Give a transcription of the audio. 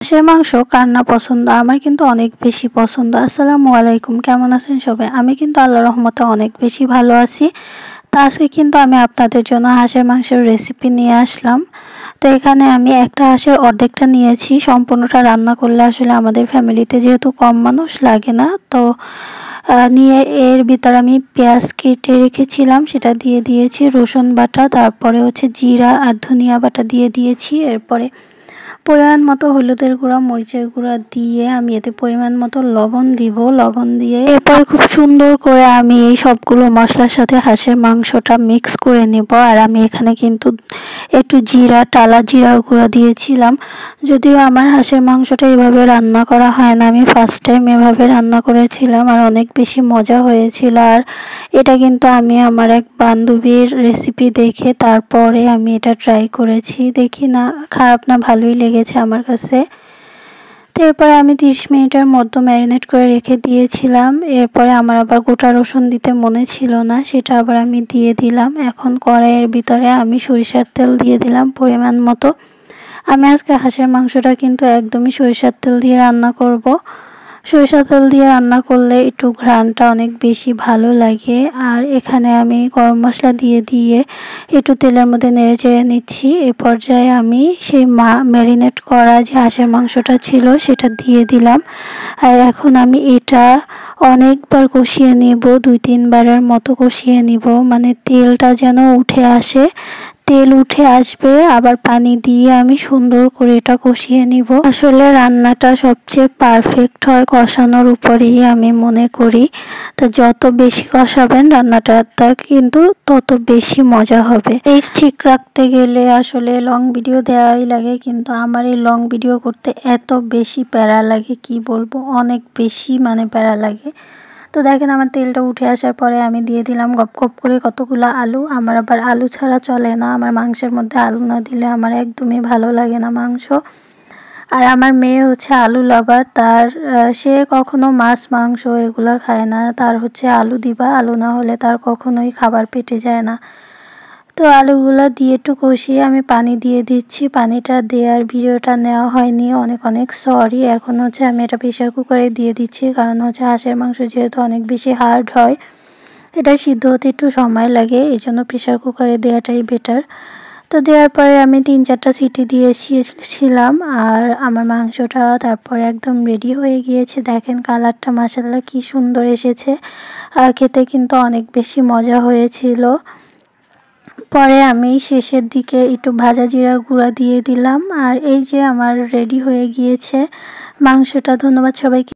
হাঁসের মাংস কার না পছন্দ? আমার কিন্তু অনেক বেশি পছন্দ। আসসালামু আলাইকুম, কেমন আছেন সবাই? আমি কিন্তু আল্লাহর রহমতে অনেক বেশি ভালো আছি। তো আজকে কিন্তু আমি আপনাদের জন্য হাঁসের মাংসের রেসিপি নিয়ে আসলাম। তো এখানে আমি একটা হাঁসের অর্ধেকটা নিয়েছি, সম্পূর্ণটা রান্না করলে আসলে আমাদের ফ্যামিলিতে যেহেতু কম মানুষ লাগে না, তো নিয়ে এর ভিতরে আমি পেঁয়াজ কেটে রেখেছিলাম, সেটা দিয়ে দিয়েছি, রসুন বাটা, তারপরে হচ্ছে জিরা আর ধনিয়া বাটা দিয়ে দিয়েছি। এরপরে পরিমাণ মতো হলুদের গুঁড়া, মরিচের গুঁড়া দিয়ে আমি এতে পরিমাণ মতো লবণ দিব। লবণ দিয়ে এরপরে খুব সুন্দর করে আমি এই সবগুলো মশলার সাথে হাঁসের মাংসটা মিক্স করে নেব। আর আমি এখানে কিন্তু একটু টালা জিরার গুঁড়া দিয়েছিলাম। যদিও আমার হাঁসের মাংসটা এভাবে রান্না করা হয় না, আমি ফার্স্ট টাইম এভাবে রান্না করেছিলাম আর অনেক বেশি মজা হয়েছিল। আর এটা কিন্তু আমি আমার এক বান্ধবীর রেসিপি দেখে তারপরে আমি এটা ট্রাই করেছি। দেখি না খারাপ না, ভালোই লেগেছে আমার কাছে। তো এরপরে আমি 30 মিনিটের মতো ম্যারিনেট করে রেখে দিয়েছিলাম। এরপরে আমার আবার গোটা রসুন দিতে মনে ছিল না, সেটা আবার আমি দিয়ে দিলাম। এখন কড়াইয়ের ভিতরে আমি সরিষার তেল দিয়ে দিলাম পরিমাণ মতো। আমি আজকে হাঁসের মাংসটা কিন্তু একদমই সরিষার তেল দিয়ে রান্না করব। সরিষার তেল দিয়ে রান্না করলে একটু ঘ্রাণটা অনেক বেশি ভালো লাগে। আর এখানে আমি গরম মশলা দিয়ে একটু তেলের মধ্যে নেড়ে চেড়ে নিচ্ছি। এই পর্যায়ে আমি সেই ম্যারিনেট করা যে হাঁসের মাংসটা ছিল সেটা দিয়ে দিলাম। আর এখন আমি এটা অনেকবার কষিয়ে নিব, 2-3 বারের মতো কষিয়ে নিব, মানে তেলটা যেন উঠে আসে। তেল উঠে আসবে, আবার পানি দিয়ে আমি সুন্দর করে এটা কষিয়ে নিব। আসলে রান্নাটা সবচেয়ে পারফেক্ট হয় কষানোর উপরেই আমি মনে করি। তো যত বেশি কষাবেন রান্নাটা কিন্তু তত বেশি মজা হবে। এই ঠিক রাখতে গেলে আসলে লং ভিডিও দেওয়াই লাগে, কিন্তু আমার এই লং ভিডিও করতে এত বেশি প্যারা লাগে কি বলবো, অনেক বেশি মানে প্যারা লাগে। তো দেখেন আমার তেলটা উঠে আসার পরে আমি দিয়ে দিলাম গপ গপ করে কতগুলো আলু। আমার আবার আলু ছাড়া চলে না, আমার মাংসের মধ্যে আলু না দিলে আমার একদমই ভালো লাগে না মাংস। আর আমার মেয়ে হচ্ছে আলু লাভার, সে কখনো মাছ মাংস এগুলো খায় না, তার হচ্ছে আলু দিবা, আলু না হলে তার কখনোই খাবার পেটে যায় না। তো আলুগুলো দিয়ে একটু কষিয়ে আমি পানি দিয়ে দিচ্ছি। পানিটা দেওয়ার ভিডিওটা নেওয়া হয়নি, অনেক অনেক সরি। এখন হচ্ছে আমি এটা প্রেশার কুকারে দিয়ে দিচ্ছি, কারণ হচ্ছে হাঁসের মাংস যেহেতু অনেক বেশি হার্ড হয়, এটা সিদ্ধ হতে একটু সময় লাগে, এই জন্য প্রেশার কুকারে দেওয়াটাই বেটার। তো দেওয়ার পরে আমি 3-4টা সিটি দিয়েছিলাম আর আমার মাংসটা তারপরে একদম রেডি হয়ে গিয়েছে। দেখেন কালারটা মাশাআল্লাহ কি সুন্দর এসেছে, আর খেতে কিন্তু অনেক বেশি মজা হয়েছিল। পরে আমি শেষের দিকে একটু ভাজা জিরার গুঁড়া দিয়ে দিলাম। আর এই যে আমার রেডি হয়ে গিয়েছে মাংসটা। ধন্যবাদ সবাইকে।